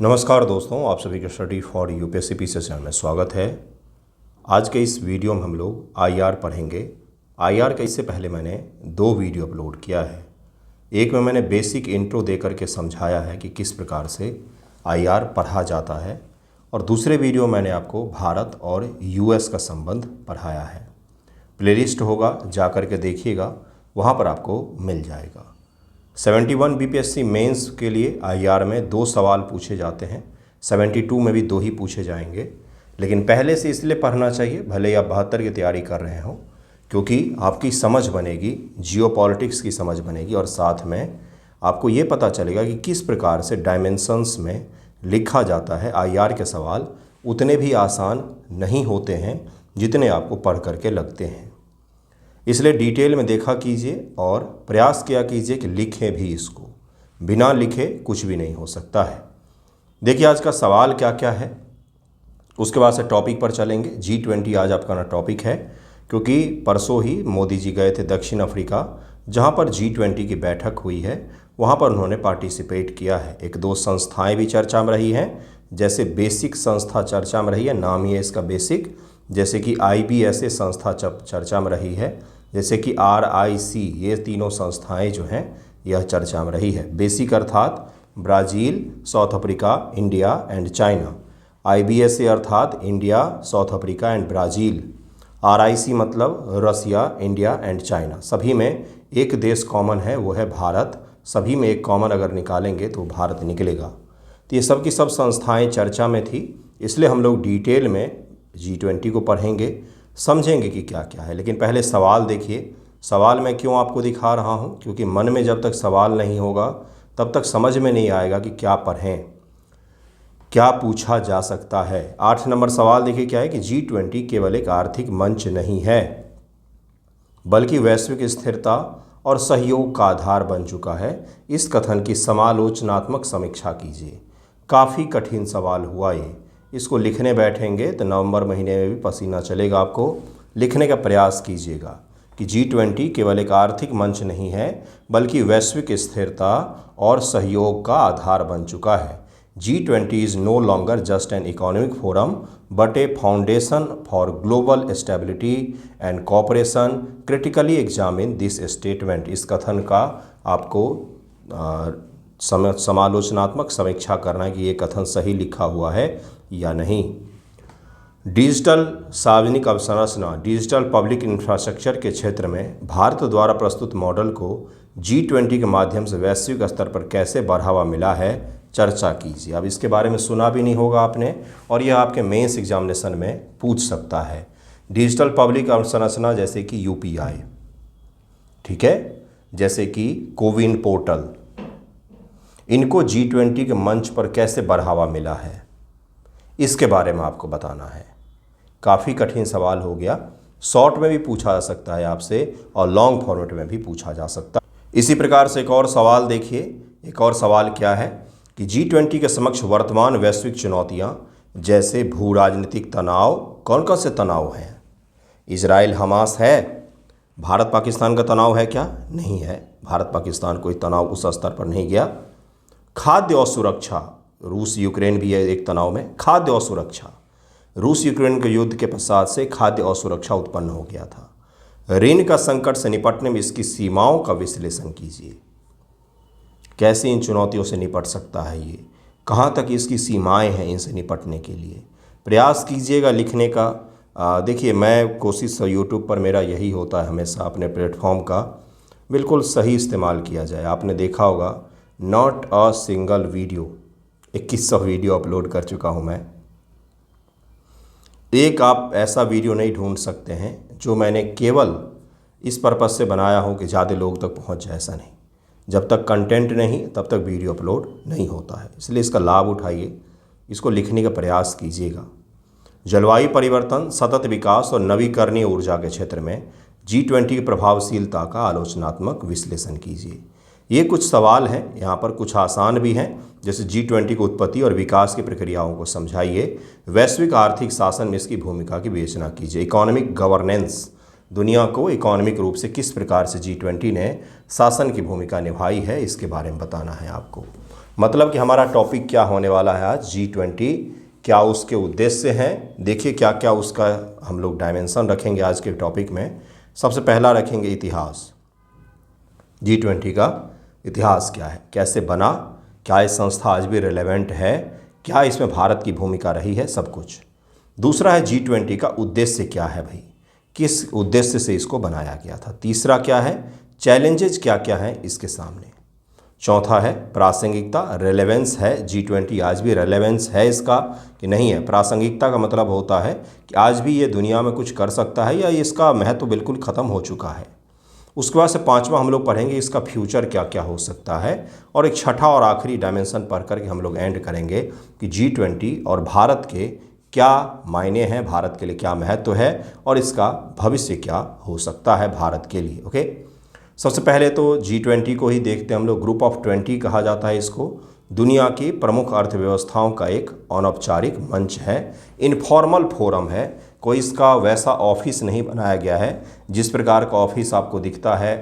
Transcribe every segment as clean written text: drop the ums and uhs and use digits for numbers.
नमस्कार दोस्तों, आप सभी का study for UPSC PC channel में स्वागत है। आज के इस वीडियो में हम लोग आईआर पढ़ेंगे। आईआर का इससे पहले मैंने 2 वीडियो अपलोड किया है। एक में मैंने बेसिक इंट्रो दे करके समझाया है कि किस प्रकार से आईआर पढ़ा जाता है, और दूसरे वीडियो मैंने आपको भारत और यूएस का संबंध पढ़ाया है। प्लेलिस्ट होगा, जा कर के देखिएगा, वहाँ पर आपको मिल जाएगा। 71 बीपीएससी मेंस के लिए आईआर में 2 सवाल पूछे जाते हैं, 72 में भी 2 ही पूछे जाएंगे। लेकिन पहले से इसलिए पढ़ना चाहिए, भले ही आप 72 की तैयारी कर रहे हो, क्योंकि आपकी समझ बनेगी, जियोपॉलिटिक्स की समझ बनेगी, और साथ में आपको ये पता चलेगा कि किस प्रकार से डायमेंशंस में लिखा जाता है। आईआर के सवाल उतने भी आसान नहीं होते हैं जितने आपको पढ़ करके लगते हैं। इसलिए डिटेल में देखा कीजिए और प्रयास किया कीजिए कि लिखें भी इसको। बिना लिखे कुछ भी नहीं हो सकता है। देखिए आज का सवाल क्या क्या है, उसके बाद से टॉपिक पर चलेंगे। G20 आज आपका ना टॉपिक है, क्योंकि परसों ही मोदी जी गए थे दक्षिण अफ्रीका, जहां पर G20 की बैठक हुई है। वहां पर उन्होंने पार्टिसिपेट किया है। 1-2 संस्थाएं भी चर्चा में रही हैं, जैसे बेसिक संस्था चर्चा में रही है, नाम ही है इसका बेसिक। जैसे कि IBSA संस्था चर्चा में रही है, जैसे कि RIC, ये तीनों संस्थाएं जो हैं यह चर्चा में रही है। बेसिक अर्थात Brazil, south Africa, India and China. IBSA अर्थात India, south Africa and Brazil. RIC मतलब रसिया, इंडिया एंड चाइना। सभी में एक देश कॉमन है, वो है भारत। सभी में एक कॉमन अगर निकालेंगे तो भारत निकलेगा। तो ये सब की सब संस्थाएं चर्चा में थी, इसलिए हम लोग डिटेल में G20 को पढ़ेंगे, समझेंगे कि क्या क्या है। लेकिन पहले सवाल देखिए। सवाल मैं क्यों आपको दिखा रहा हूँ, क्योंकि मन में जब तक सवाल नहीं होगा तब तक समझ में नहीं आएगा कि क्या पढ़ें, क्या पूछा जा सकता है। 8 नंबर सवाल देखिए क्या है कि G20 केवल एक आर्थिक मंच नहीं है, बल्कि वैश्विक स्थिरता और सहयोग का आधार बन चुका है। इस कथन की समालोचनात्मक समीक्षा कीजिए। काफ़ी कठिन सवाल हुआ ये। इसको लिखने बैठेंगे तो नवंबर महीने में भी पसीना चलेगा आपको। लिखने का प्रयास कीजिएगा कि G20 केवल एक आर्थिक मंच नहीं है, बल्कि वैश्विक स्थिरता और सहयोग का आधार बन चुका है। G20 is no longer just an economic forum but a foundation for global stability and cooperation. Critically examine this statement. इस कथन का आपको समालोचनात्मक समीक्षा करना है कि ये कथन सही लिखा हुआ है या नहीं। डिजिटल सार्वजनिक अवसंरचना, डिजिटल पब्लिक इंफ्रास्ट्रक्चर के क्षेत्र में भारत द्वारा प्रस्तुत मॉडल को G20 के माध्यम से वैश्विक स्तर पर कैसे बढ़ावा मिला है, चर्चा कीजिए। अब इसके बारे में सुना भी नहीं होगा आपने, और यह आपके मेंस एग्जामिनेशन में पूछ सकता है। डिजिटल पब्लिक अवसंरचना जैसे कि UPI, ठीक है, जैसे कि कोविन पोर्टल, इनको G20 के मंच पर कैसे बढ़ावा मिला है, इसके बारे में आपको बताना है। काफ़ी कठिन सवाल हो गया। शॉर्ट में भी पूछा जा सकता है आपसे, और लॉन्ग फॉर्मेट में भी पूछा जा सकता है। इसी प्रकार से एक और सवाल देखिए। एक और सवाल क्या है कि G20 के समक्ष वर्तमान वैश्विक चुनौतियां जैसे भू राजनीतिक तनाव, कौन कौन से तनाव हैं? इजराइल हमास है। भारत पाकिस्तान का तनाव है क्या? नहीं है, भारत पाकिस्तान कोई तनाव उस स्तर पर नहीं गया। खाद्य और सुरक्षा, रूस यूक्रेन भी है एक तनाव में। खाद्य और सुरक्षा, रूस यूक्रेन के युद्ध के पश्चात से खाद्य और सुरक्षा उत्पन्न हो गया था। ऋण का संकट से निपटने में इसकी सीमाओं का विश्लेषण कीजिए। कैसे इन चुनौतियों से निपट सकता है ये, कहाँ तक इसकी सीमाएं हैं इनसे निपटने के लिए। प्रयास कीजिएगा लिखने का। देखिए मैं कोशिश यूट्यूब पर मेरा यही होता है हमेशा, अपने प्लेटफॉर्म का बिल्कुल सही इस्तेमाल किया जाए। आपने देखा होगा not a single video, 2100 video upload कर चुका हूँ मैं। एक आप ऐसा वीडियो नहीं ढूंढ सकते हैं जो मैंने केवल इस पर्पज़ से बनाया हो कि ज़्यादा लोग तक पहुँच जाए, ऐसा नहीं। जब तक कंटेंट नहीं तब तक वीडियो अपलोड नहीं होता है, इसलिए इसका लाभ उठाइए, इसको लिखने का प्रयास कीजिएगा। जलवायु परिवर्तन, सतत विकास और नवीकरणीय ऊर्जा के क्षेत्र में G20 की प्रभावशीलता का आलोचनात्मक विश्लेषण कीजिए। ये कुछ सवाल हैं, यहाँ पर कुछ आसान भी हैं, जैसे G20 की उत्पत्ति और विकास की प्रक्रियाओं को समझाइए। वैश्विक आर्थिक शासन में इसकी भूमिका की विवेचना कीजिए। इकोनॉमिक गवर्नेंस, दुनिया को इकोनॉमिक रूप से किस प्रकार से G20 ने शासन की भूमिका निभाई है, इसके बारे में बताना है आपको। मतलब कि हमारा टॉपिक क्या होने वाला है आज, G20 क्या उसके उद्देश्य हैं। देखिए क्या क्या उसका हम लोग डायमेंशन रखेंगे आज के टॉपिक में। सबसे पहला रखेंगे इतिहास। G20 का इतिहास क्या है, कैसे बना, क्या ये संस्था आज भी रिलेवेंट है, क्या इसमें भारत की भूमिका रही है, सब कुछ। दूसरा है G20 का उद्देश्य क्या है भाई, किस उद्देश्य से इसको बनाया गया था। तीसरा क्या है, चैलेंजेज क्या क्या हैं इसके सामने। चौथा है प्रासंगिकता, रेलेवेंस है G20 आज भी रेलेवेंस है इसका कि नहीं है। प्रासंगिकता का मतलब होता है कि आज भी ये दुनिया में कुछ कर सकता है या इसका महत्व बिल्कुल ख़त्म हो चुका है। उसके बाद से पांचवा हम लोग पढ़ेंगे इसका फ्यूचर क्या क्या हो सकता है। और एक छठा और आखिरी डायमेंशन पढ़ करके हम लोग एंड करेंगे कि G20 और भारत के क्या मायने हैं, भारत के लिए क्या महत्व है और इसका भविष्य क्या हो सकता है भारत के लिए। ओके, सबसे पहले तो G20 को ही देखते हैं हम लोग। ग्रुप ऑफ 20 कहा जाता है इसको। दुनिया की प्रमुख अर्थव्यवस्थाओं का एक अनौपचारिक मंच है, इनफॉर्मल फोरम है। कोई इसका वैसा ऑफिस नहीं बनाया गया है जिस प्रकार का ऑफिस आपको दिखता है,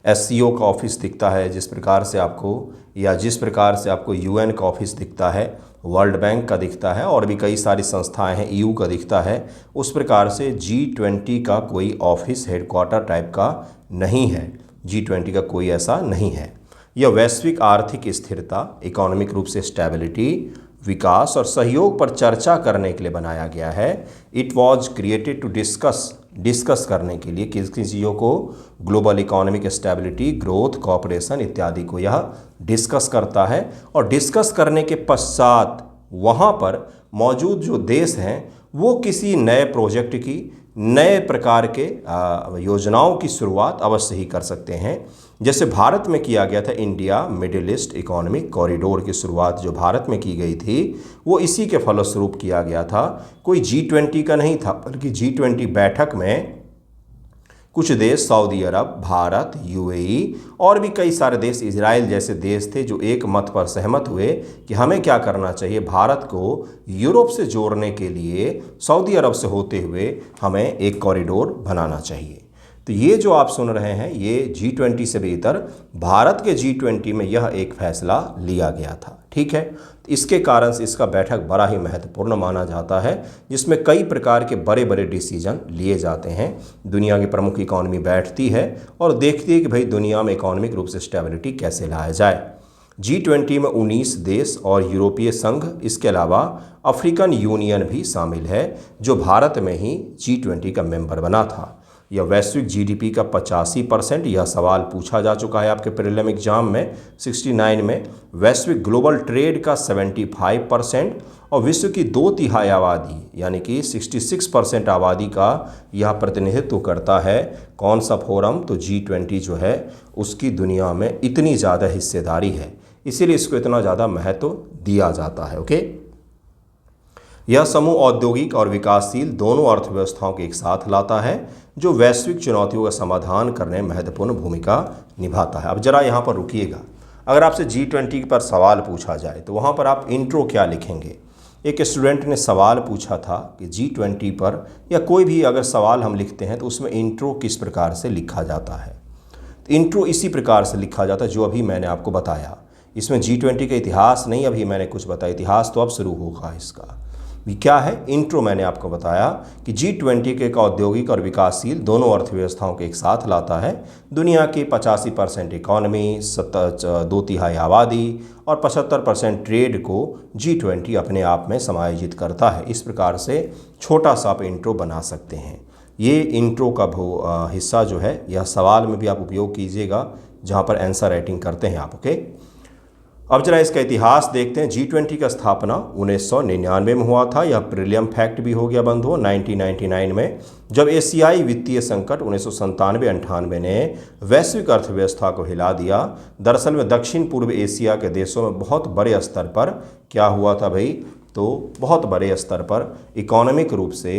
SCO का ऑफिस दिखता है जिस प्रकार से आपको, या जिस प्रकार से आपको UN का ऑफिस दिखता है, वर्ल्ड बैंक का दिखता है और भी कई सारी संस्थाएं हैं, EU का दिखता है। उस प्रकार से G20 का कोई ऑफिस हेडक्वार्टर टाइप का नहीं है। G20 का कोई ऐसा नहीं है। यह वैश्विक आर्थिक स्थिरता, इकोनॉमिक रूप से स्टेबिलिटी, विकास और सहयोग पर चर्चा करने के लिए बनाया गया है। It was created to discuss करने के लिए किस किस चीज़ों को, global economic stability, growth, cooperation इत्यादि को यह डिस्कस करता है। और डिस्कस करने के पश्चात वहाँ पर मौजूद जो देश हैं वो किसी नए प्रोजेक्ट की, नए प्रकार के योजनाओं की शुरुआत अवश्य ही कर सकते हैं। जैसे भारत में किया गया था India middle east economic corridor की शुरुआत जो भारत में की गई थी वो इसी के फलस्वरूप किया गया था। कोई G20 का नहीं था, बल्कि G20 बैठक में कुछ देश, सऊदी अरब, भारत, UAE और भी कई सारे देश, इजराइल जैसे देश थे जो एक मत पर सहमत हुए कि हमें क्या करना चाहिए, भारत को यूरोप से जोड़ने के लिए सऊदी अरब से होते हुए हमें एक कॉरिडोर बनाना चाहिए। तो ये जो आप सुन रहे हैं ये G20 से भीतर भारत के G20 में यह एक फैसला लिया गया था। ठीक है, इसके कारण से इसका बैठक बड़ा ही महत्वपूर्ण माना जाता है जिसमें कई प्रकार के बड़े बड़े डिसीजन लिए जाते हैं। दुनिया की प्रमुख इकॉनमी बैठती है और देखती है कि भाई दुनिया में इकोनॉमिक रूप से स्टेबिलिटी कैसे लाया जाए। G20 में 19 देश और यूरोपीय संघ, इसके अलावा अफ्रीकन यूनियन भी शामिल है जो भारत में ही G20 का मेंबर बना था। यह वैश्विक GDP का 85%, यह सवाल पूछा जा चुका है आपके प्रीलिम एग्जाम में 69 में। वैश्विक ग्लोबल ट्रेड का 75% और विश्व की 2/3 आबादी यानी कि 66% आबादी का यह प्रतिनिधित्व करता है। कौन सा फोरम, तो G20 जो है उसकी दुनिया में इतनी ज़्यादा हिस्सेदारी है, इसीलिए इसको इतना ज़्यादा महत्व दिया जाता है। ओके, यह समूह औद्योगिक और विकासशील दोनों अर्थव्यवस्थाओं के एक साथ लाता है जो वैश्विक चुनौतियों का समाधान करने में महत्वपूर्ण भूमिका निभाता है। अब जरा यहाँ पर रुकिएगा, अगर आपसे G20 पर सवाल पूछा जाए तो वहाँ पर आप इंट्रो क्या लिखेंगे। एक स्टूडेंट ने सवाल पूछा था कि G20 पर या कोई भी अगर सवाल हम लिखते हैं तो उसमें इंट्रो किस प्रकार से लिखा जाता है। तो इंट्रो इसी प्रकार से लिखा जाता है जो अभी मैंने आपको बताया। इसमें G20 का इतिहास नहीं अभी मैंने कुछ बताया, इतिहास तो अब शुरू होगा इसका। क्या है इंट्रो, मैंने आपको बताया कि G20 के औद्योगिक और विकासशील दोनों अर्थव्यवस्थाओं के एक साथ लाता है। दुनिया की 85% इकॉनमी, 2/3 आबादी और 75% ट्रेड को G20 अपने आप में समायोजित करता है। इस प्रकार से छोटा सा आप इंट्रो बना सकते हैं। ये इंट्रो का हिस्सा जो है यह सवाल में भी आप उपयोग कीजिएगा जहाँ पर आंसर राइटिंग करते हैं आप। ओके, अब जरा इसका इतिहास देखते हैं। G20 का स्थापना 1999 में हुआ था। यह प्रीलियम फैक्ट भी हो गया बंधुओं। 1999 में जब एशियाई वित्तीय संकट 1997-98 ने वैश्विक अर्थव्यवस्था को हिला दिया। दरअसल में दक्षिण पूर्व एशिया के देशों में बहुत बड़े स्तर पर क्या हुआ था भाई, तो बहुत बड़े स्तर पर इकोनॉमिक रूप से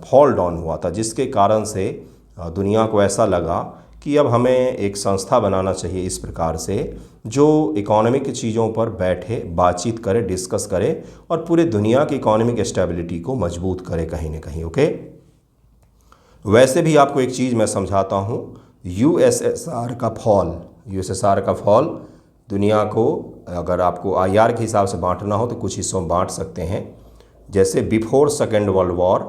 फॉल डाउन हुआ था, जिसके कारण से दुनिया को ऐसा लगा कि अब हमें एक संस्था बनाना चाहिए इस प्रकार से जो इकोनॉमिक चीज़ों पर बैठे, बातचीत करे, डिस्कस करे और पूरे दुनिया की इकोनॉमिक स्टेबिलिटी को मजबूत करे कहीं ना कहीं। ओके, वैसे भी आपको एक चीज़ मैं समझाता हूँ, यूएसएसआर का फॉल दुनिया को अगर आपको आईआर के हिसाब से बांटना हो तो कुछ हिस्सों में बांट सकते हैं, जैसे बिफोर सेकेंड वर्ल्ड वॉर,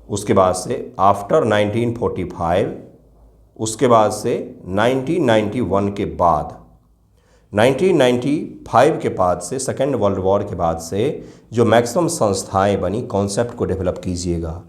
उसके बाद से आफ्टर 1945, उसके बाद से 1991 के बाद, 1995 के बाद से, सेकेंड वर्ल्ड वॉर के बाद से जो मैक्सिमम संस्थाएं बनी, कॉन्सेप्ट को डेवलप कीजिएगा,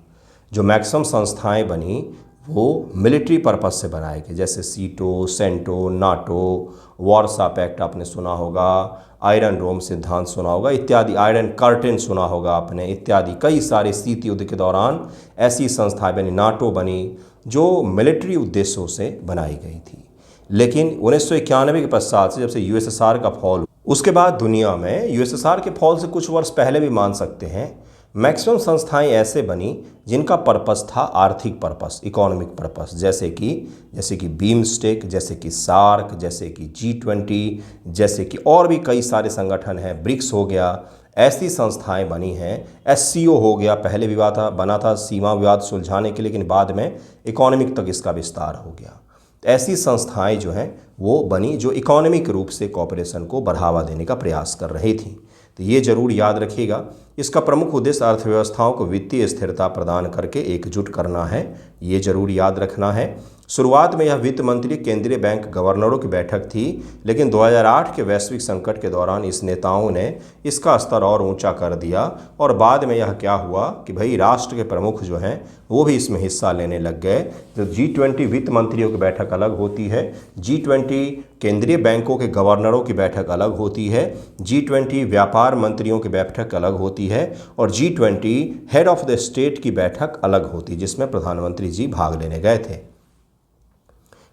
जो मैक्सिमम संस्थाएं बनी वो मिलिट्री पर्पस से बनाए गए, जैसे सीटो, सेंटो, नाटो, वारसा पैक्ट आपने सुना होगा, आयरन रोम सिद्धांत सुना होगा इत्यादि, आयरन कर्टेन सुना होगा आपने इत्यादि। कई सारे शीत युद्ध के दौरान ऐसी संस्थाएं बनी, नाटो बनी, जो मिलिट्री उद्देश्यों से बनाई गई थी। लेकिन 1991 के पश्चात से, जब से यूएसएसआर का फॉल, उसके बाद दुनिया में यूएसएसआर के फॉल से कुछ वर्ष पहले भी मान सकते हैं, मैक्सिमम संस्थाएं ऐसे बनी जिनका पर्पस था आर्थिक पर्पस, इकोनॉमिक पर्पस, जैसे कि बीमस्टेक, जैसे कि सार्क, जैसे कि G20, जैसे कि और भी कई सारे संगठन हैं, ब्रिक्स हो गया, ऐसी संस्थाएं बनी हैं। SCO हो गया, पहले विवाद बना था सीमा विवाद सुलझाने के लिए, लेकिन बाद में इकोनॉमिक तक इसका विस्तार हो गया। ऐसी संस्थाएं जो हैं वो बनी जो इकोनॉमिक रूप से कॉपरेशन को बढ़ावा देने का प्रयास कर रही थी। तो ये जरूर याद रखिएगा। इसका प्रमुख उद्देश्य अर्थव्यवस्थाओं को वित्तीय स्थिरता प्रदान करके एकजुट करना है, ये जरूर याद रखना है। शुरुआत में यह वित्त मंत्री केंद्रीय बैंक गवर्नरों की बैठक थी, लेकिन 2008 के वैश्विक संकट के दौरान इस नेताओं ने इसका स्तर और ऊंचा कर दिया और बाद में यह क्या हुआ कि भाई राष्ट्र के प्रमुख जो हैं वो भी इसमें हिस्सा लेने लग गए। तो G20 वित्त मंत्रियों की बैठक अलग होती है, G20 केंद्रीय बैंकों के गवर्नरों की बैठक अलग होती है, G20 व्यापार मंत्रियों की बैठक अलग होती है और G20 head of the state की बैठक अलग होती है, जिसमें प्रधानमंत्री जी भाग लेने गए थे।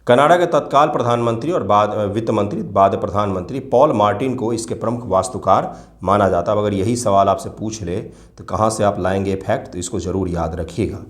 कनाडा के तत्काल प्रधानमंत्री और बाद वित्त मंत्री, बाद प्रधानमंत्री पॉल मार्टिन को इसके प्रमुख वास्तुकार माना जाता है। अगर यही सवाल आपसे पूछ ले तो कहाँ से आप लाएंगे फैक्ट, तो इसको ज़रूर याद रखिएगा।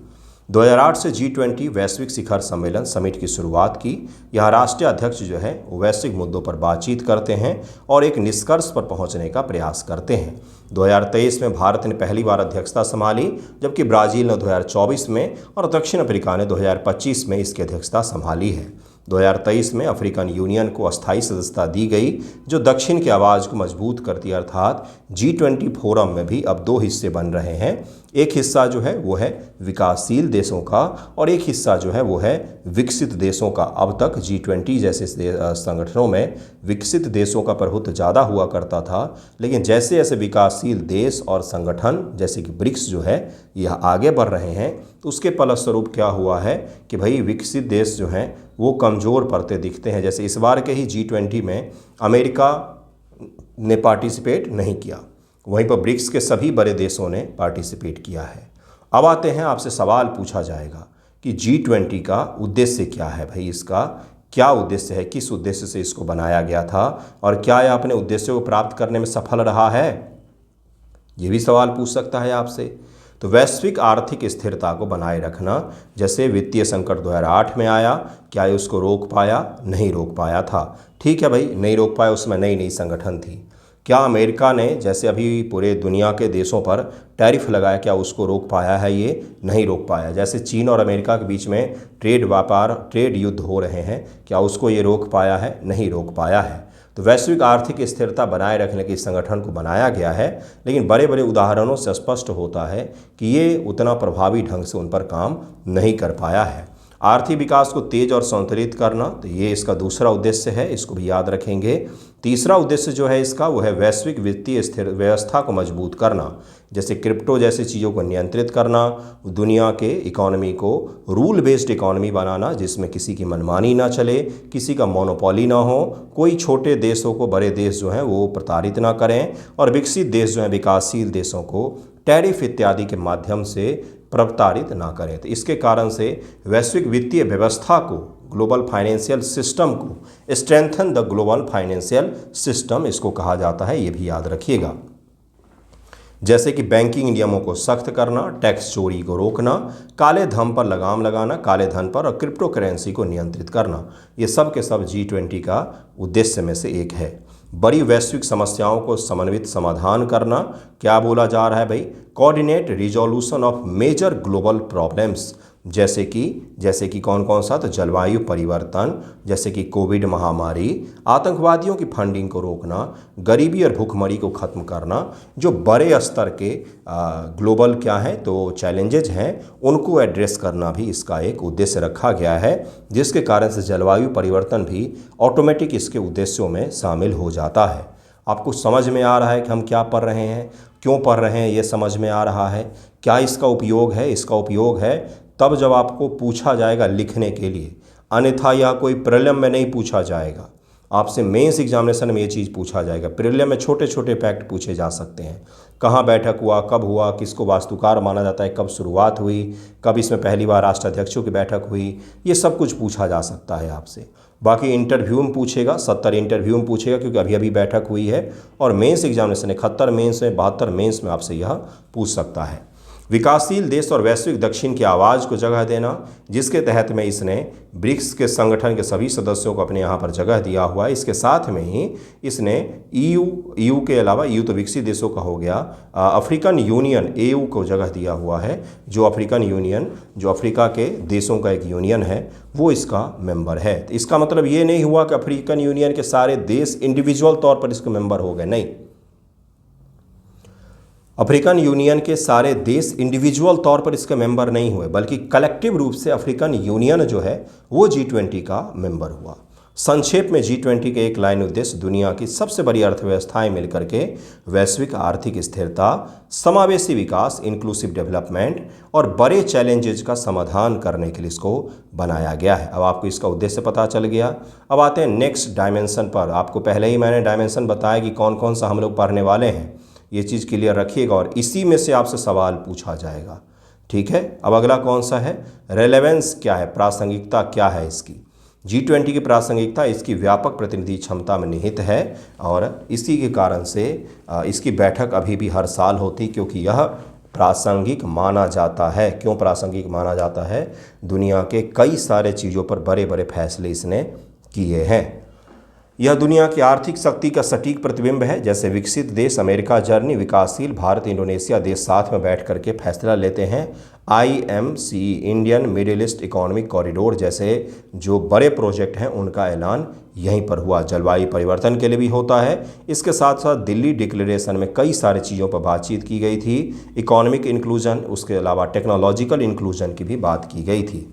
2008 से G20 वैश्विक शिखर सम्मेलन समिट की शुरुआत की। यह राष्ट्रीय अध्यक्ष जो है वो वैश्विक मुद्दों पर बातचीत करते हैं और एक निष्कर्ष पर पहुंचने का प्रयास करते हैं। 2023 में भारत ने पहली बार अध्यक्षता संभाली, जबकि ब्राज़ील ने 2024 में और दक्षिण अफ्रीका ने 2025 में इसकी अध्यक्षता संभाली है। 2023 में अफ्रीकन यूनियन को अस्थायी सदस्यता दी गई, जो दक्षिण की आवाज़ को मजबूत करती है। अर्थात G20 फोरम में भी अब दो हिस्से बन रहे हैं, एक हिस्सा जो है वो है विकासशील देशों का और एक हिस्सा जो है वो है विकसित देशों का। अब तक G20 जैसे संगठनों में विकसित देशों का प्रभुत्व ज़्यादा हुआ करता था, लेकिन जैसे जैसे विकासशील देश और संगठन जैसे कि ब्रिक्स जो है यह आगे बढ़ रहे हैं, तो उसके फलस्वरूप क्या हुआ है कि भाई विकसित देश जो हैं वो कमज़ोर पड़ते दिखते हैं। जैसे इस बार के ही G20 में अमेरिका ने पार्टिसिपेट नहीं किया, वहीं पर ब्रिक्स के सभी बड़े देशों ने पार्टिसिपेट किया है। अब आते हैं, आपसे सवाल पूछा जाएगा कि G20 का उद्देश्य क्या है, भाई इसका क्या उद्देश्य है, किस उद्देश्य से इसको बनाया गया था और क्या यह अपने उद्देश्य को प्राप्त करने में सफल रहा है, ये भी सवाल पूछ सकता है आपसे। तो वैश्विक आर्थिक स्थिरता को बनाए रखना, जैसे वित्तीय संकट 2008 में आया, क्या ये उसको रोक पाया? नहीं रोक पाया था। ठीक है भाई, नहीं रोक पाया, उसमें नई नई संगठन थी। क्या अमेरिका ने जैसे अभी पूरे दुनिया के देशों पर टैरिफ लगाया, क्या उसको रोक पाया है? ये नहीं रोक पाया। जैसे चीन और अमेरिका के बीच में ट्रेड युद्ध हो रहे हैं, क्या उसको ये रोक पाया है? नहीं रोक पाया है। तो वैश्विक आर्थिक स्थिरता बनाए रखने के इस संगठन को बनाया गया है, लेकिन बड़े बड़े उदाहरणों से स्पष्ट होता है कि ये उतना प्रभावी ढंग से उन पर काम नहीं कर पाया है। आर्थिक विकास को तेज और संतुलित करना, तो ये इसका दूसरा उद्देश्य है, इसको भी याद रखेंगे। तीसरा उद्देश्य जो है इसका वो है वैश्विक वित्तीय स्थिर व्यवस्था को मजबूत करना, जैसे क्रिप्टो जैसी चीज़ों को नियंत्रित करना, दुनिया के इकोनॉमी को रूल बेस्ड इकोनॉमी बनाना, जिसमें किसी की मनमानी ना चले, किसी का मोनोपोली ना हो, कोई छोटे देशों को बड़े देश जो हैं वो प्रताड़ित ना करें और विकसित देश जो हैं विकासशील देशों को टैरिफ इत्यादि के माध्यम से प्रताड़ित ना करें। तो इसके कारण से वैश्विक वित्तीय व्यवस्था को, ग्लोबल फाइनेंशियल सिस्टम को strengthen the global financial system इसको कहा जाता है, ये भी याद रखिएगा। जैसे कि बैंकिंग नियमों को सख्त करना, टैक्स चोरी को रोकना, काले धन पर लगाम लगाना, काले धन पर, और क्रिप्टो करेंसी को नियंत्रित करना, ये सब के सब G20 का उद्देश्य में से एक है। बड़ी वैश्विक समस्याओं को समन्वित समाधान करना, क्या बोला जा रहा है भाई? Coordinate resolution of major global problems, जैसे कि कौन कौन सा, तो जलवायु परिवर्तन, जैसे कि कोविड महामारी, आतंकवादियों की फंडिंग को रोकना, गरीबी और भूखमरी को ख़त्म करना, जो बड़े स्तर के ग्लोबल क्या हैं तो चैलेंजेज हैं उनको एड्रेस करना भी इसका एक उद्देश्य रखा गया है, जिसके कारण से जलवायु परिवर्तन भी ऑटोमेटिक इसके उद्देश्यों में शामिल हो जाता है। आपको समझ में आ रहा है कि हम क्या पढ़ रहे हैं, क्यों पढ़ रहे हैं, ये समझ में आ रहा है। क्या इसका उपयोग है? इसका उपयोग है तब जब आपको पूछा जाएगा लिखने के लिए, अन्यथा यह कोई प्रीलिम में नहीं पूछा जाएगा। आपसे मेंस एग्जामिनेशन में ये चीज़ पूछा जाएगा। प्रीलिम में छोटे छोटे फैक्ट पूछे जा सकते हैं, कहाँ बैठक हुआ, कब हुआ, किसको वास्तुकार माना जाता है, कब शुरुआत हुई, कब इसमें पहली बार राष्ट्राध्यक्षों की बैठक हुई, ये सब कुछ पूछा जा सकता है आपसे। बाकी इंटरव्यू में पूछेगा, 70 इंटरव्यू में पूछेगा क्योंकि अभी अभी बैठक हुई है, और मेंस एग्जामिनेशन 71 मेंस में 72 मेंस में आपसे यह पूछ सकता है। विकासशील देश और वैश्विक दक्षिण की आवाज़ को जगह देना, जिसके तहत में इसने ब्रिक्स के संगठन के सभी सदस्यों को अपने यहाँ पर जगह दिया हुआ है। इसके साथ में ही इसने EU के अलावा, EU तो विकसित देशों का हो गया, अफ्रीकन यूनियन AU को जगह दिया हुआ है। जो अफ्रीकन यूनियन, जो अफ्रीका के देशों का एक यूनियन है, वो इसका मेंबर है। तो इसका मतलब ये नहीं हुआ कि अफ्रीकन यूनियन के सारे देश इंडिविजुअल तौर पर इसके मेंबर हो गए, नहीं। अफ्रीकन यूनियन के सारे देश इंडिविजुअल तौर पर इसके मेंबर नहीं हुए, बल्कि कलेक्टिव रूप से अफ्रीकन यूनियन जो है वो G20 का मेंबर हुआ। संक्षेप में G20 के एक लाइन उद्देश्य दुनिया की सबसे बड़ी अर्थव्यवस्थाएं मिलकर के वैश्विक आर्थिक स्थिरता, समावेशी विकास, इंक्लूसिव डेवलपमेंट और बड़े चैलेंजेस का समाधान करने के लिए इसको बनाया गया है। अब आपको इसका उद्देश्य पता चल गया। अब आते हैं नेक्स्ट डायमेंशन पर। आपको पहले ही मैंने डायमेंशन बताया कि कौन कौन सा हम लोग पढ़ने वाले हैं, ये चीज़ क्लियर रखिएगा और इसी में से आपसे सवाल पूछा जाएगा, ठीक है। अब अगला कौन सा है, रेलेवेंस क्या है, प्रासंगिकता क्या है इसकी। G20 की प्रासंगिकता इसकी व्यापक प्रतिनिधि क्षमता में निहित है और इसी के कारण से इसकी बैठक अभी भी हर साल होती, क्योंकि यह प्रासंगिक माना जाता है। क्यों प्रासंगिक माना जाता है? दुनिया के कई सारे चीज़ों पर बड़े बड़े फैसले इसने किए हैं। यह दुनिया की आर्थिक शक्ति का सटीक प्रतिबिंब है। जैसे विकसित देश अमेरिका, जर्मनी, विकासशील भारत, इंडोनेशिया देश साथ में बैठ करके फैसला लेते हैं। IMC Indian middle east economic corridor जैसे जो बड़े प्रोजेक्ट हैं उनका ऐलान यहीं पर हुआ। जलवायु परिवर्तन के लिए भी होता है। इसके साथ साथ दिल्ली डिक्लेरेशन में कई सारी चीज़ों पर बातचीत की गई थी। इकोनॉमिक इंक्लूजन, उसके अलावा टेक्नोलॉजिकल इंक्लूजन की भी बात की गई थी।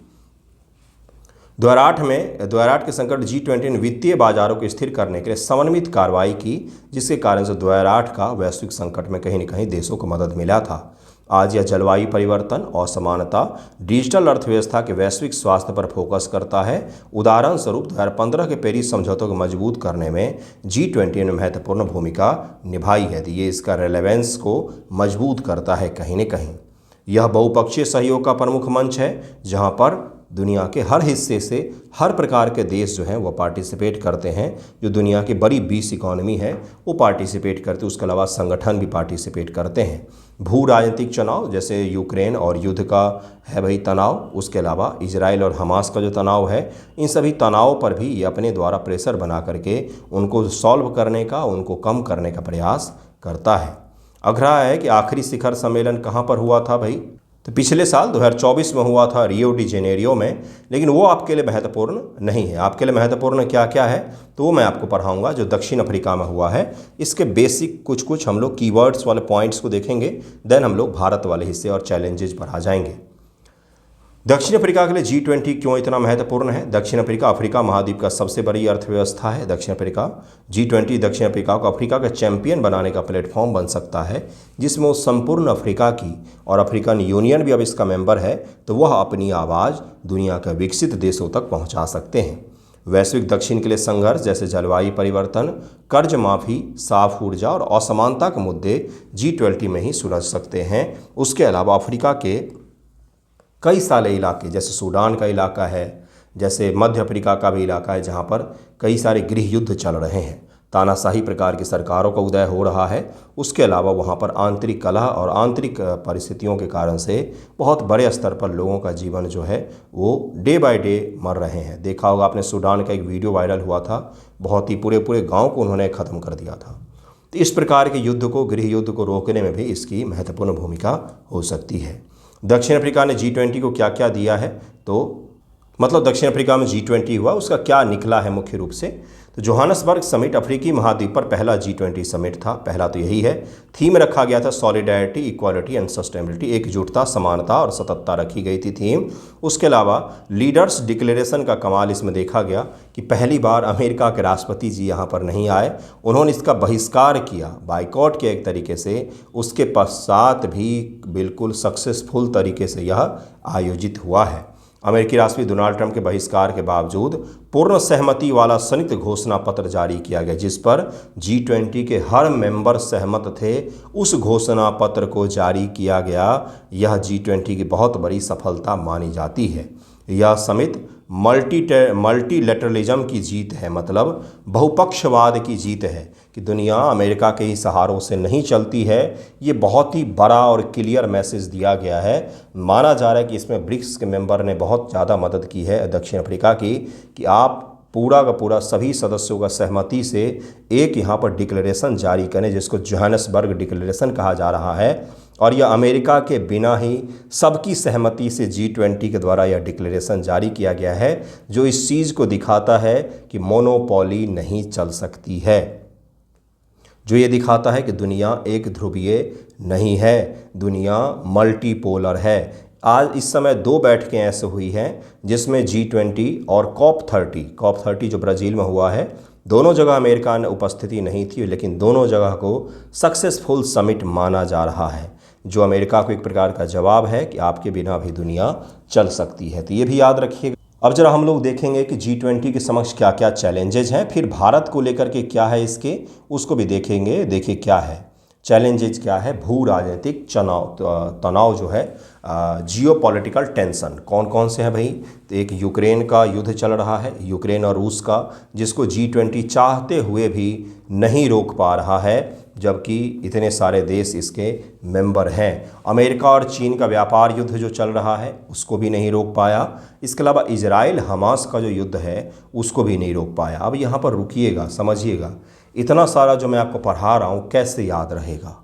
2008 के संकट G20 ने वित्तीय बाजारों को स्थिर करने के लिए समन्वित कार्रवाई की, जिसके कारण से 2008 का वैश्विक संकट में कहीं न कहीं देशों को मदद मिला था। आज यह जलवायु परिवर्तन, असमानता, डिजिटल अर्थव्यवस्था के वैश्विक स्वास्थ्य पर फोकस करता है। उदाहरण स्वरूप 2015 के पेरिस समझौतों को मजबूत करने में G20 ने महत्वपूर्ण भूमिका निभाई है। तो ये इसका रेलेवेंस को मजबूत करता है कहीं न कहीं। यह बहुपक्षीय सहयोग का प्रमुख मंच है, जहाँ पर दुनिया के हर हिस्से से हर प्रकार के देश जो हैं वो पार्टिसिपेट करते हैं। जो दुनिया की बड़ी 20 इकॉनमी है वो पार्टिसिपेट करते हैं, उसके अलावा संगठन भी पार्टिसिपेट करते हैं। भू राजनीतिक चुनाव, जैसे यूक्रेन और युद्ध का है भाई तनाव, उसके अलावा इजराइल और हमास का जो तनाव है, इन सभी तनाव पर भी ये अपने द्वारा प्रेशर बना करके उनको सॉल्व करने का, उनको कम करने का प्रयास करता है। अगला है कि आखिरी शिखर सम्मेलन कहाँ पर हुआ था भाई, तो पिछले साल 2024 में हुआ था रियो डी जेनेरियो में, लेकिन वो आपके लिए महत्वपूर्ण नहीं है। आपके लिए महत्वपूर्ण क्या क्या है तो वो मैं आपको पढ़ाऊंगा, जो दक्षिण अफ्रीका में हुआ है। इसके बेसिक कुछ हम लोग कीवर्ड्स वाले पॉइंट्स को देखेंगे, देन हम लोग भारत वाले हिस्से और चैलेंजेस पर आ जाएंगे। दक्षिण अफ्रीका के लिए G20 क्यों इतना महत्वपूर्ण है? दक्षिण अफ्रीका अफ्रीका महाद्वीप का सबसे बड़ी अर्थव्यवस्था है। दक्षिण अफ्रीका G20 दक्षिण अफ्रीका को अफ्रीका का चैंपियन बनाने का प्लेटफॉर्म बन सकता है, जिसमें वो संपूर्ण अफ्रीका की, और अफ्रीकन यूनियन भी अब इसका मेंबर है, तो वह अपनी आवाज़ दुनिया के विकसित देशों तक पहुँचा सकते हैं। वैश्विक दक्षिण के लिए संघर्ष, जैसे जलवायु परिवर्तन, कर्ज माफ़ी, साफ ऊर्जा और असमानता के मुद्दे G20 में ही सुलझ सकते हैं। उसके अलावा अफ्रीका के कई सारे इलाके, जैसे सूडान का इलाका है, जैसे मध्य अफ्रीका का भी इलाका है, जहाँ पर कई सारे गृह युद्ध चल रहे हैं, तानाशाही प्रकार की सरकारों का उदय हो रहा है। उसके अलावा वहाँ पर आंतरिक कलह और आंतरिक परिस्थितियों के कारण से बहुत बड़े स्तर पर लोगों का जीवन जो है वो डे बाय डे मर रहे हैं। देखा होगा आपने, सूडान का एक वीडियो वायरल हुआ था, बहुत ही पूरे गाँव को उन्होंने ख़त्म कर दिया था। तो इस प्रकार के युद्ध को, गृह युद्ध को रोकने में भी इसकी महत्वपूर्ण भूमिका हो सकती है। दक्षिण अफ्रीका ने G20 को क्या क्या दिया है, तो मतलब दक्षिण अफ्रीका में G20 हुआ, उसका क्या निकला है मुख्य रूप से। तो जोहानसबर्ग समिट अफ्रीकी महाद्वीप पर पहला G20 समिट था। पहला तो यही है। थीम रखा गया था सॉलिडारिटी, इक्वालिटी एंड सस्टेनेबिलिटी, एकजुटता, समानता और सततता रखी गई थी थीम। उसके अलावा लीडर्स डिक्लेरेशन का कमाल इसमें देखा गया कि पहली बार अमेरिका के राष्ट्रपति जी यहाँ पर नहीं आए, उन्होंने इसका बहिष्कार किया, बाइकआउट किया एक तरीके से। उसके पश्चात भी बिल्कुल सक्सेसफुल तरीके से यह आयोजित हुआ है। अमेरिकी राष्ट्रपति डोनाल्ड ट्रंप के बहिष्कार के बावजूद पूर्ण सहमति वाला संयुक्त घोषणा पत्र जारी किया गया, जिस पर G20 के हर मेंबर सहमत थे। उस घोषणा पत्र को जारी किया गया। यह G20 की बहुत बड़ी सफलता मानी जाती है। यह समिट मल्टीलैटरलिज्म की जीत है, मतलब बहुपक्षवाद की जीत है कि दुनिया अमेरिका के ही सहारों से नहीं चलती है। ये बहुत ही बड़ा और क्लियर मैसेज दिया गया है। माना जा रहा है कि इसमें ब्रिक्स के मेंबर ने बहुत ज़्यादा मदद की है दक्षिण अफ्रीका की, कि आप पूरा का पूरा सभी सदस्यों का सहमति से एक यहाँ पर डिक्लेरेशन जारी करें, जिसको जोहानसबर्ग डिक्लेरेशन कहा जा रहा है। और यह अमेरिका के बिना ही सबकी सहमति से G20 के द्वारा यह डिक्लेरेशन जारी किया गया है, जो इस चीज़ को दिखाता है कि मोनोपोली नहीं चल सकती है, जो ये दिखाता है कि दुनिया एक ध्रुवीय नहीं है, दुनिया मल्टीपोलर है। आज इस समय 2 बैठकें ऐसे हुई हैं जिसमें G20 और COP30 जो ब्राज़ील में हुआ है, दोनों जगह अमेरिका ने उपस्थिति नहीं थी, लेकिन दोनों जगह को सक्सेसफुल समिट माना जा रहा है, जो अमेरिका को एक प्रकार का जवाब है कि आपके बिना भी दुनिया चल सकती है। तो ये भी याद रखिएगा। अब जरा हम लोग देखेंगे कि G20 के समक्ष क्या क्या चैलेंजेज हैं, फिर भारत को लेकर के क्या है इसके, उसको भी देखेंगे। देखिए क्या है चैलेंजेज, क्या है भू राजनीतिक तनाव जो है, जियो पॉलिटिकल टेंशन कौन कौन से हैं भाई। तो एक यूक्रेन का युद्ध चल रहा है, यूक्रेन और रूस का, जिसको G20 चाहते हुए भी नहीं रोक पा रहा है, जबकि इतने सारे देश इसके मेंबर हैं। अमेरिका और चीन का व्यापार युद्ध जो चल रहा है उसको भी नहीं रोक पाया। इसके अलावा इजराइल हमास का जो युद्ध है उसको भी नहीं रोक पाया। अब यहाँ पर रुकिएगा, समझिएगा, इतना सारा जो मैं आपको पढ़ा रहा हूँ कैसे याद रहेगा,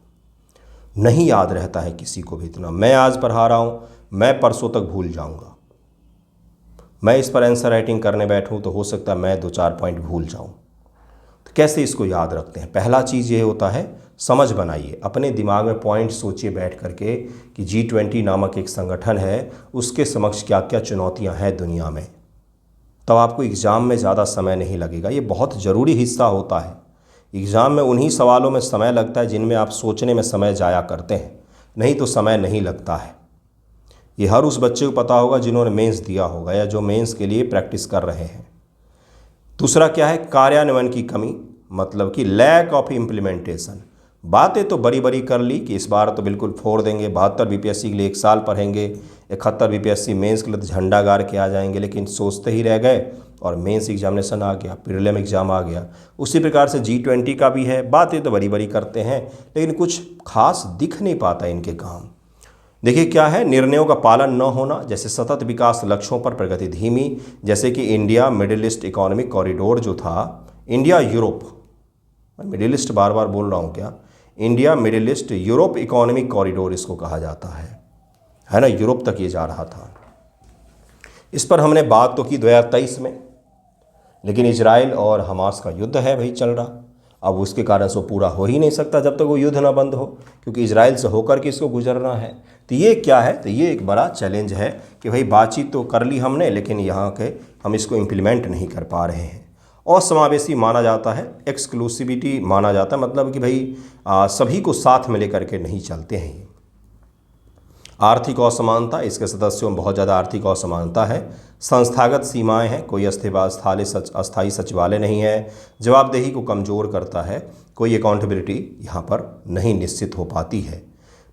नहीं याद रहता है किसी को भी इतना। मैं आज पढ़ा रहा हूँ, मैं परसों तक भूल जाऊँगा। मैं इस पर आंसर राइटिंग करने बैठूँ तो हो सकता है मैं 2-4 पॉइंट भूल जाऊँ। तो कैसे इसको याद रखते हैं? पहला चीज़ ये होता है, समझ बनाइए, अपने दिमाग में पॉइंट सोचिए बैठ करके कि G20 नामक एक संगठन है, उसके समक्ष क्या क्या चुनौतियाँ हैं दुनिया में। तब आपको एग्ज़ाम में ज़्यादा समय नहीं लगेगा। ये बहुत ज़रूरी हिस्सा होता है। एग्ज़ाम में उन्हीं सवालों में समय लगता है जिनमें आप सोचने में समय जाया करते हैं, नहीं तो समय नहीं लगता है। ये हर उस बच्चे को पता होगा जिन्होंने मेंस दिया होगा या जो मेंस के लिए प्रैक्टिस कर रहे हैं। दूसरा क्या है, कार्यान्वयन की कमी, मतलब कि लैक ऑफ इम्प्लीमेंटेशन। बातें तो बड़ी बड़ी कर ली कि इस बार तो बिल्कुल फोड़ देंगे, 72 BPSC के लिए 1 साल पढ़ेंगे, 71 BPSC मेंस के लिए तो झंडा गाड़ के आ जाएंगे, लेकिन सोचते ही रह गए और मेंस एग्जामिनेशन आ गया, प्रीलिम एग्ज़ाम आ गया। उसी प्रकार से G20 का भी है, बातें तो बड़ी बड़ी करते हैं लेकिन कुछ खास दिख नहीं पाता इनके काम। देखिए क्या है, निर्णयों का पालन न होना, जैसे सतत विकास लक्ष्यों पर प्रगति धीमी, जैसे कि India middle east economic corridor जो था, इंडिया यूरोप, मिडिल ईस्ट बार बार बोल रहा हूँ क्या, India middle east Europe economic corridor इसको कहा जाता है ना, यूरोप तक ये जा रहा था। इस पर हमने बात तो की 2023 में, लेकिन इजराइल और हमास का युद्ध है भाई चल रहा। अब उसके कारण से पूरा हो ही नहीं सकता जब तक वो युद्ध ना बंद हो, क्योंकि इजराइल से होकर के इसको गुजरना है। तो ये क्या है, तो ये एक बड़ा चैलेंज है कि भाई बातचीत तो कर ली हमने, लेकिन यहाँ के हम इसको इम्प्लीमेंट नहीं कर पा रहे हैं। और समावेशी माना जाता है, एक्सक्लूसिविटी माना जाता है, मतलब कि भाई सभी को साथ में लेकर के नहीं चलते हैं। आर्थिक असमानता, इसके सदस्यों में बहुत ज़्यादा आर्थिक असमानता है। संस्थागत सीमाएं हैं, कोई अस्थायी सचिवालय नहीं है। जवाबदेही को कमज़ोर करता है, कोई अकाउंटेबिलिटी यहाँ पर नहीं निश्चित हो पाती है।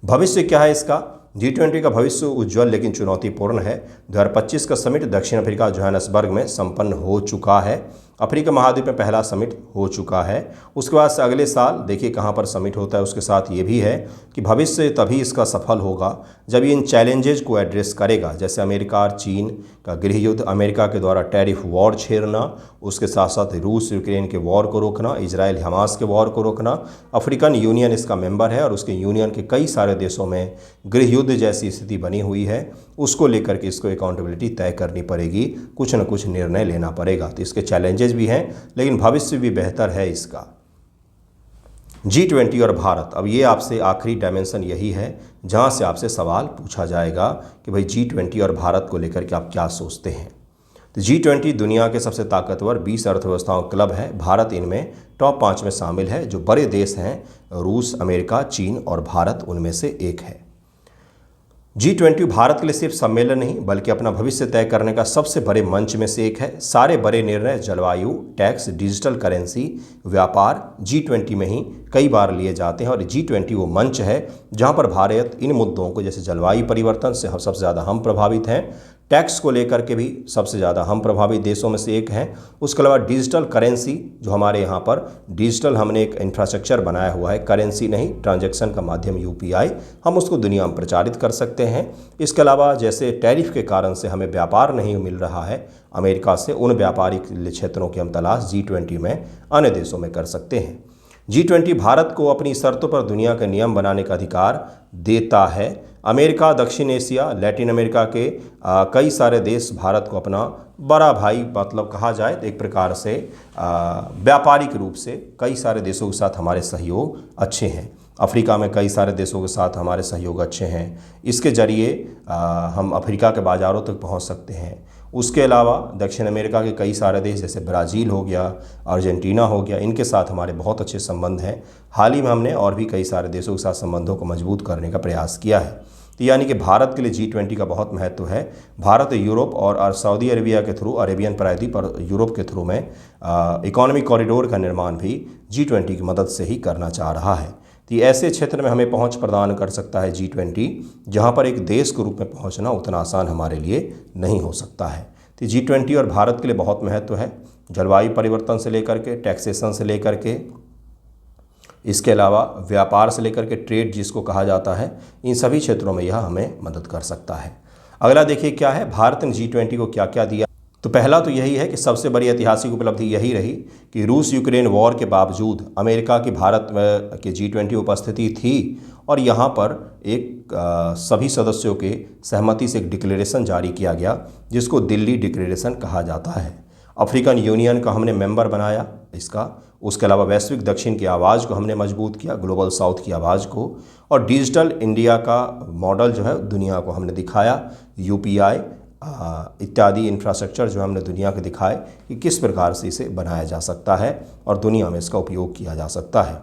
भविष्य क्या है इसका, G20 का भविष्य उज्ज्वल लेकिन चुनौतीपूर्ण है। 2025 का समिट दक्षिण अफ्रीका जोहानसबर्ग में संपन्न हो चुका है। अफ्रीका महाद्वीप में पहला समिट हो चुका है। उसके बाद से अगले साल देखिए कहाँ पर समिट होता है। उसके साथ ये भी है कि भविष्य तभी इसका सफल होगा जब ये इन चैलेंजेज को एड्रेस करेगा, जैसे अमेरिका और चीन का गृह युद्ध, अमेरिका के द्वारा टैरिफ वॉर छेड़ना, उसके साथ साथ रूस यूक्रेन के वॉर को रोकना, इजराइल हमास के वॉर को रोकना। अफ्रीकन यूनियन इसका मेंबर है और उसके यूनियन के कई सारे देशों में गृह युद्ध जैसी स्थिति बनी हुई है। उसको लेकर के इसको अकाउंटेबिलिटी तय करनी पड़ेगी, कुछ न कुछ निर्णय लेना पड़ेगा। तो इसके चैलेंजेस भी हैं लेकिन भविष्य भी बेहतर है इसका। G20 और भारत, अब ये आपसे आखिरी डायमेंशन यही है जहाँ से आपसे सवाल पूछा जाएगा कि भाई G20 और भारत को लेकर के आप क्या सोचते हैं। तो G20 दुनिया के सबसे ताकतवर 20 अर्थव्यवस्थाओं का क्लब है। भारत इनमें टॉप 5 में शामिल है। जो बड़े देश हैं रूस, अमेरिका, चीन और भारत उनमें से एक है। G20 भारत के लिए सिर्फ सम्मेलन नहीं बल्कि अपना भविष्य तय करने का सबसे बड़े मंच में से एक है। सारे बड़े निर्णय जलवायु, टैक्स, डिजिटल करेंसी, व्यापार G20 में ही कई बार लिए जाते हैं और G20 वो मंच है जहां पर भारत इन मुद्दों को, जैसे जलवायु परिवर्तन से सबसे ज़्यादा हम प्रभावित हैं, टैक्स को लेकर के भी सबसे ज़्यादा हम प्रभावित देशों में से एक हैं। उसके अलावा डिजिटल करेंसी, जो हमारे यहाँ पर डिजिटल हमने एक इंफ्रास्ट्रक्चर बनाया हुआ है, करेंसी नहीं ट्रांजैक्शन का माध्यम UPI, हम उसको दुनिया में प्रचारित कर सकते हैं। इसके अलावा जैसे टैरिफ के कारण से हमें व्यापार नहीं मिल रहा है अमेरिका से, उन व्यापारिक क्षेत्रों की हम तलाश G20 में अन्य देशों में कर सकते हैं। G20 भारत को अपनी शर्तों पर दुनिया के नियम बनाने का अधिकार देता है। अमेरिका, दक्षिण एशिया, लैटिन अमेरिका के कई सारे देश भारत को अपना बड़ा भाई मतलब कहा जाए तो एक प्रकार से व्यापारिक रूप से कई सारे देशों के साथ हमारे सहयोग अच्छे हैं। अफ्रीका में कई सारे देशों के साथ हमारे सहयोग अच्छे हैं। इसके ज़रिए हम अफ्रीका के बाज़ारों तक पहुंच सकते हैं। उसके अलावा दक्षिण अमेरिका के कई सारे देश जैसे ब्राज़ील हो गया, अर्जेंटीना हो गया, इनके साथ हमारे बहुत अच्छे संबंध हैं। हाल ही में हमने और भी कई सारे देशों के साथ संबंधों को मजबूत करने का प्रयास किया है। तो यानी कि भारत के लिए G20 का बहुत महत्व है। भारत यूरोप और सऊदी अरेबिया के थ्रू, अरेबियन प्रायद्वीप और यूरोप के थ्रू में इकोनॉमिक कॉरिडोर का निर्माण भी G20 की मदद से ही करना चाह रहा है। तो ऐसे क्षेत्र में हमें पहुंच प्रदान कर सकता है G20, जहां पर एक देश के रूप में पहुंचना उतना आसान हमारे लिए नहीं हो सकता है। तो G20 और भारत के लिए बहुत महत्व है, जलवायु परिवर्तन से लेकर के, टैक्सेशन से लेकर के, इसके अलावा व्यापार से लेकर के ट्रेड जिसको कहा जाता है, इन सभी क्षेत्रों में यह हमें मदद कर सकता है। अगला देखिए क्या है, भारत ने G20 को क्या क्या दिया। तो पहला तो यही है कि सबसे बड़ी ऐतिहासिक उपलब्धि यही रही कि रूस यूक्रेन वॉर के बावजूद अमेरिका की भारत के G20 उपस्थिति थी और यहाँ पर एक सभी सदस्यों के सहमति से एक डिक्लेरेशन जारी किया गया जिसको दिल्ली डिक्लेरेशन कहा जाता है। अफ्रीकन यूनियन का हमने मेंबर बनाया इसका। उसके अलावा वैश्विक दक्षिण की आवाज़ को हमने मजबूत किया, ग्लोबल साउथ की आवाज़ को, और डिजिटल इंडिया का मॉडल जो है दुनिया को हमने दिखाया, UPI इत्यादि इंफ्रास्ट्रक्चर जो हमने दुनिया को दिखाए कि किस प्रकार से इसे बनाया जा सकता है और दुनिया में इसका उपयोग किया जा सकता है।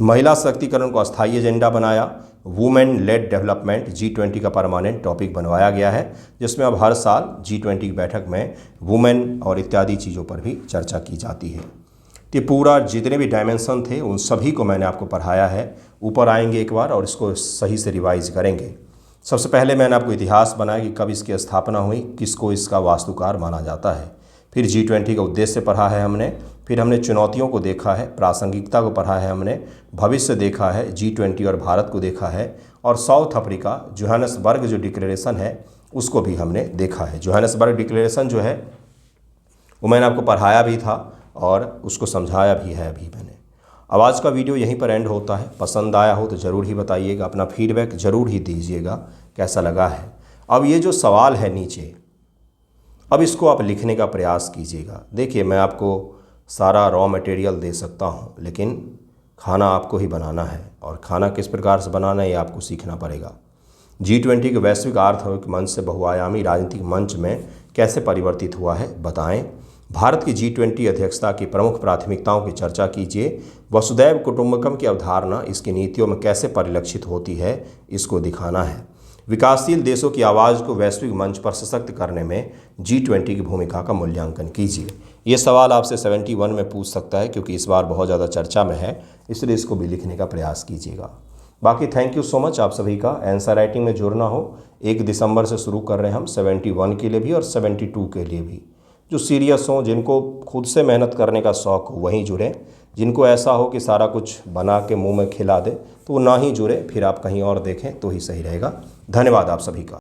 महिला सशक्तिकरण को अस्थायी एजेंडा बनाया। वुमेन लेड डेवलपमेंट G20 का परमानेंट टॉपिक बनवाया गया है, जिसमें अब हर साल G20 की बैठक में वुमेन और इत्यादि चीज़ों पर भी चर्चा की जाती है। तो पूरा जितने भी डायमेंशन थे उन सभी को मैंने आपको पढ़ाया है। ऊपर आएंगे एक बार और इसको सही से रिवाइज करेंगे। सबसे पहले मैंने आपको इतिहास बनाया कि कब इसकी स्थापना हुई, किसको इसका वास्तुकार माना जाता है। फिर G20 का उद्देश्य पढ़ा है हमने। फिर हमने चुनौतियों को देखा है, प्रासंगिकता को पढ़ा है हमने, भविष्य देखा है, G20 और भारत को देखा है, और साउथ अफ्रीका जोहान्सबर्ग जो डिक्लेरेशन है उसको भी हमने देखा है। जोहान्सबर्ग डिक्लेरेशन जो है वो मैंने आपको पढ़ाया भी था और उसको समझाया भी है अभी मैंने। अब आज का वीडियो यहीं पर एंड होता है। पसंद आया हो तो ज़रूर ही बताइएगा, अपना फीडबैक ज़रूर ही दीजिएगा कैसा लगा है। अब ये जो सवाल है नीचे, अब इसको आप लिखने का प्रयास कीजिएगा। देखिए मैं आपको सारा रॉ मटेरियल दे सकता हूँ, लेकिन खाना आपको ही बनाना है और खाना किस प्रकार से बनाना है ये आपको सीखना पड़ेगा। G20 के वैश्विक आर्थिक मंच से बहुआयामी राजनीतिक मंच में कैसे परिवर्तित हुआ है बताएं। भारत की G20 अध्यक्षता की प्रमुख प्राथमिकताओं की चर्चा कीजिए। वसुधैव कुटुंबकम की अवधारणा इसकी नीतियों में कैसे परिलक्षित होती है इसको दिखाना है। विकासशील देशों की आवाज़ को वैश्विक मंच पर सशक्त करने में G20 की भूमिका का मूल्यांकन कीजिए। ये सवाल आपसे 71 में पूछ सकता है क्योंकि इस बार बहुत ज़्यादा चर्चा में है, इसलिए इसको भी लिखने का प्रयास कीजिएगा। बाकी थैंक यू सो मच आप सभी का। आंसर राइटिंग में जुड़ना हो 1 दिसंबर से शुरू कर रहे हैं हम 71 के लिए भी और 72 के लिए भी। जो सीरियस हों, जिनको खुद से मेहनत करने का शौक़ हो वहीं जुड़ें। जिनको ऐसा हो कि सारा कुछ बना के मुंह में खिला दे तो वो ना ही जुड़े, फिर आप कहीं और देखें तो ही सही रहेगा। धन्यवाद आप सभी का।